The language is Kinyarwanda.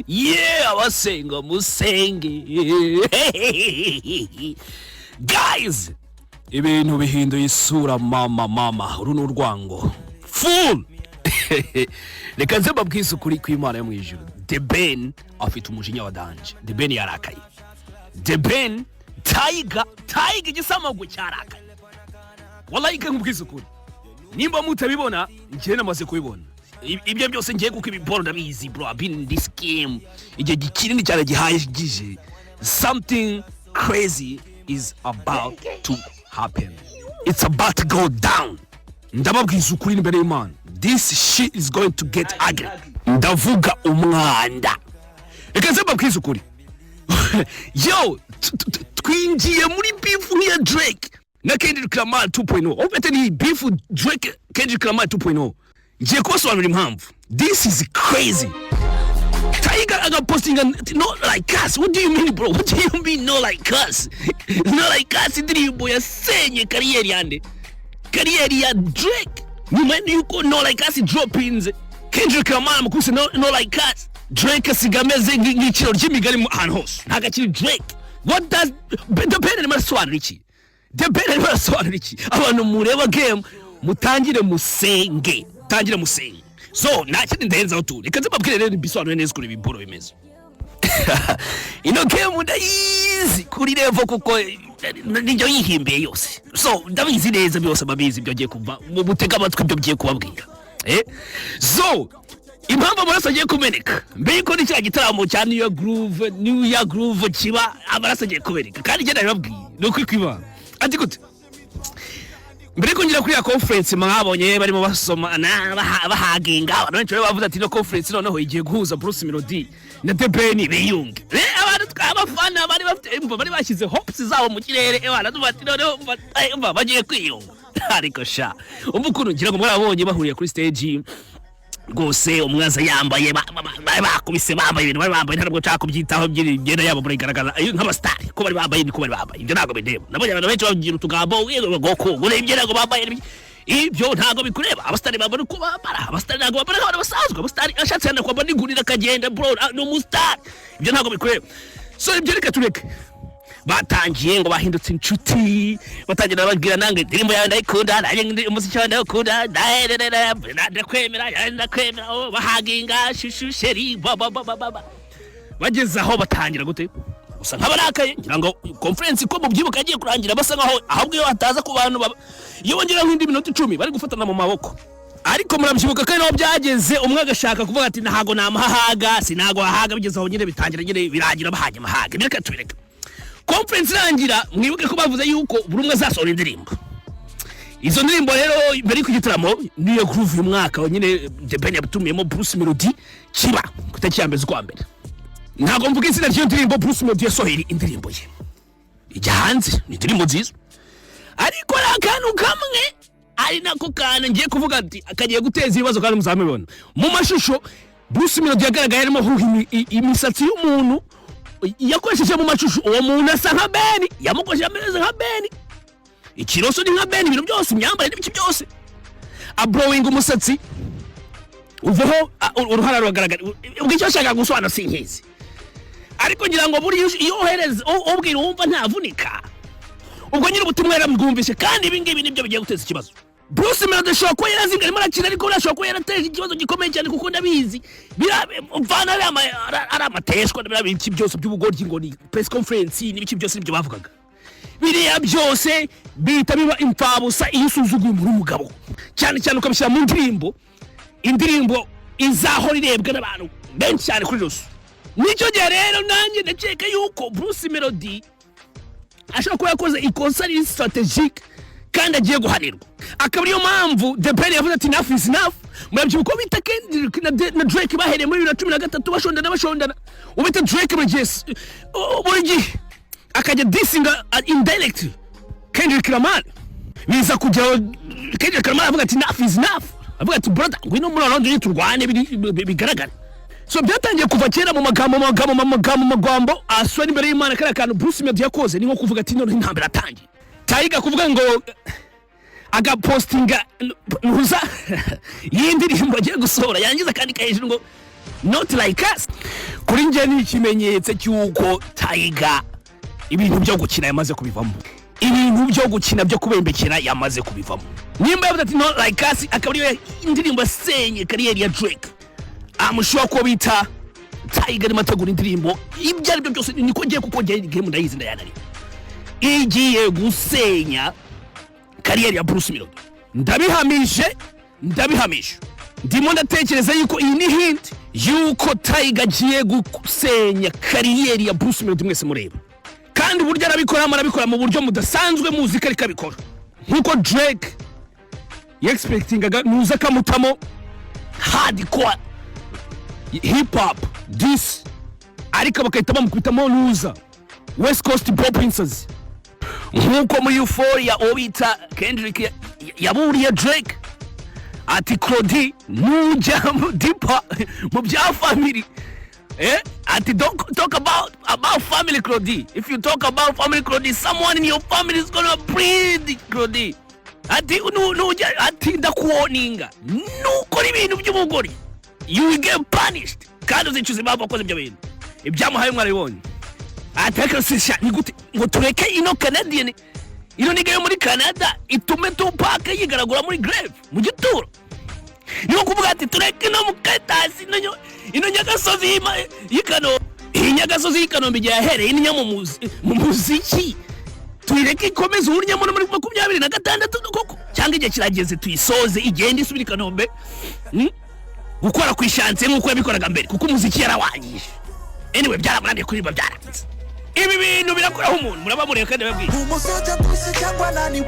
Yeah, abasenga musenge. Guys, ibintu bihinduye isura mama runo rwango full. Reka nze mbabwise ukuri kw'Imana yo mwijuru. The Ben afite umujinya wa danje. The Ben yarakaye. The Ben Tiger igisamago cyarakaye. Wallahi nkubwise ukuri. Nimba mutabibona njye namaze kubibona. Ibyo byose ngiye kuko ibiporo ndabizi bro. I've been in this game. Igihe kinini cyane gihagije. Something crazy is about to happen. It's about to go down. Ndababwiza ukuri imbere y'Imana. This shit is going to get ugly. Ndavuga umwanda. Reka nze mbabwize ukuri. Yo, twinjiye muri beef ya Drake na Kendrick Lamar 2.0. Obete ni beef Drake Kendrick Lamar 2.0. Ngiye kubasobanurira impamvu. This is crazy. Tiger aga posting not like us. What do you mean, bro? What do you mean not like us? Not like us indirimbo yasenye kariyeri yande. Kariyeri ya Drake. Nyuma yuko not like us dropinze. Kendrick Lamar mukuse not like us. Drake asigameze ng'ikiro ry'imigari mu ahantu hose. Ntagakiri Drake. What does the pen n'abasobanura iki? The pen n'abasobanura iki? Abantu mureba game mutangire musenge. Tangire musenge. So nakindi ndenza utu. Reka nzababwire rero bisobanure neza kuri biboro bimeze. Ino game ndayizi kuri level kuko nijyo yihimbiye yose. So ndabizi neza byose babizi byo giye kuva mu butega amatwi byo giye kubabwira. So impamvu amaraso agiye kumeneka mbere yuko ni cya gitaramo cya New Year Groove kiba amaraso agiye kumeneka kandi njye nabibabwiye nuko ikwiba ati gute mbere ko ngira kuri ya conference mwabonye barimo basoma bahaginga abantu benshi bavuze ati no conference noneho igiye guhuza Bruce Melody na The Ben biyunge abantu twabafana bari bashyize hopes zabo mu kirere abana dubati noneho bagiye kwiyunga ariko sha umukuru ngira ngo mwarabonye bahuriye kuri stage gose umwaza yambaye bakubise bambaye ibintu bari bambaye ntabwo cyaka kubyitaho byigenda yabo burigaragara nk'abastar ko bari bambaye niko bari bambaye ibyo ntabwo bindeba nabonye abantu benshi bagira utugambo goko urebye ntabwo bambaye ibyo ntabwo bikureba abastar bambara uko bambara abastar ntabwo bambara nk'abantu basanzwe abastar ashatse cyane kwamba nigurira kagenda bro no mustar ibyo ntabwo bikureba so ibyo reka tureke batangiye ngo bahindutse inshuti batangira bagira nange ndirimbo yawe ndayikunda nange umuziki wawe ndakunda ndakwemera bahaginga shushu sheri baba bageze aho batangira gute usa nk'abarakaye ngira ngo conference ko mu byibuka agiye kurangira basa nkaho ahubwo iyo hataza ku bantu iyo bongera nk'indi minota 10 bari gufatana mu maboko ariko murabyibuka kandi naho byageze umwe agashaka kuvuga ati ntago namahaga sinago hahaga bigeze aho nyine bitangira nyine birangira bahanye amahaga bireka tubireka conference rangira mwibuke ko bavuze yuko buri umwe azasohora indirimbo izo ndirimbo rero bari ku gitaramo niyo groove uyu mwaka nyine The Ben yatumiyemo Bruce Melody kiba kutacyambeze kwa mbere ntago mvuga izina ry'iyo ndirimbo Bruce Melody yasohora indirimbo ye ijya hanze ni indirimbo nziza ariko akantu kamwe ari nako kana ngiye kuvuga ati akagiye guteza ibibazo kandi muzamubona mu mashusho Bruce Melody yagaragaye arimo imisatsi y'umuntu yakoresheje mu mashusho uwo muntu asa nka Ben yamukoresheje ameze nka Ben ikiroso ni nka Ben ibintu byose imyambare n'ibiki byose ablowing umusatsi uvaho uruhara rugaragara ubwo icyo ashaka gusobanura sinkezi ariko ngira ngo buri iyo ohereza ubwira wumva ntavunika ubwo nyine ubutumwa yaramwumvise kandi ibi ngibi nibyo bigiye guteza ikibazo Bruce Melody ashobora kuba yarazinga arimo arakina ariko ashobora kuba yarateje ikibazo gikomeye cyane kuko ndabizi mvana ari amateshwa n'ibiki byose by'ubugoryi ngo ni press conference n'ibiki byose nibyo bavugaga biriya byose bita biba impfabusa iyo usuzuguye muri umugabo cyane cyane ukabishyira mu indirimbo izahora irebwa n'abantu benshi cyane kuri Rusu nicyo gihe rero nanjye ndakeka yuko Bruce Melody ashobora kuba yakoze ikosa strategique kandi agiye guhanirwa akaba ariyo mpamvu The Ben yavuze ati enough is enough murabyibuka bita Kendrick na Drake bahereye muri 2013 bashondana ubita Drake buri gihe akajya dissinga indirect Kendrick Lamar biza kujya Kendrick Lamar avuga ati enough is enough avuga ati brother ngwino muri London turwane bigaragara so byatangiye kuva kera mu magambo aswa n'imbere y'Imana kare kantu Bruce Melody yakoze ni nko kuvuga ati none intambara atangiye Tiger kuvuga ngo agapostinga ntuza yindirimbo agiye gusohora yangiza kandi hejuru ngo not like us. Kuri nje ni ikimenyetso cy'uko Tiger ibintu byo gukina yamaze kubivamo, ibintu byo gukina byo kubembekera yamaze kubivamo. Nimba yavuze ati not like us, akabari indirimbo senye kariyeri ya Drake, amushwa ko bita Tiger mategura indirimbo ibyo ari byo byose niko ngiye kuko game ndayizi ndayanari igiye gusenya kariyeri ya Bruce Melody. Ndabihamishe ndimo ndatekereza yuko iyi ni hint yuko Tiger agiye gusenya kariyeri ya Bruce Melody. Mwese mureba kandi uburyo arabikora mu buryo mudasanzwe, muzika rikabikora nkuko Drake expectingaga nuza kamutamo hardcore hip hop this, ariko bakahita bamukubitamo nuza West Coast Pop Princess, nkuko muri Euphoria obita Kendrick yaburiye Drake ati Claudie nuja deeper mu bya family, ati don't talk about family Claudie. If you talk about family Claudie, someone in your family is gonna breathe Claudie. Ati nuja ati ndakuoninga nuko ibintu by'umugore, you will get punished. Kandi uzicuze baba bakoze ibyo bintu ibyamuhaye mwaribonye. Ataka sisha nigute ngo tureke ino Canadian ino niga yo muri Canada itume Tupac yigaragura muri grave mu gituro. Niyo kuvuga ati tureke no mukatasi ino Nyagasozi yikano Nyagasozi yikano bijya yahere ino mu muziki tuyireke ikomeze urnya muri 2026 koko cyangwa igihe kirageze tuyisoze igenda isubira Kanombe gukora kwishanze nkuko yabikoraga mbere kuko umuziki yarawanyije. Anyway byaramunaniye kuririmba byaranze. Ibi bintu birakoraho umuntu muraba mureka kandi babwiye umusoja twise cyangwa nani we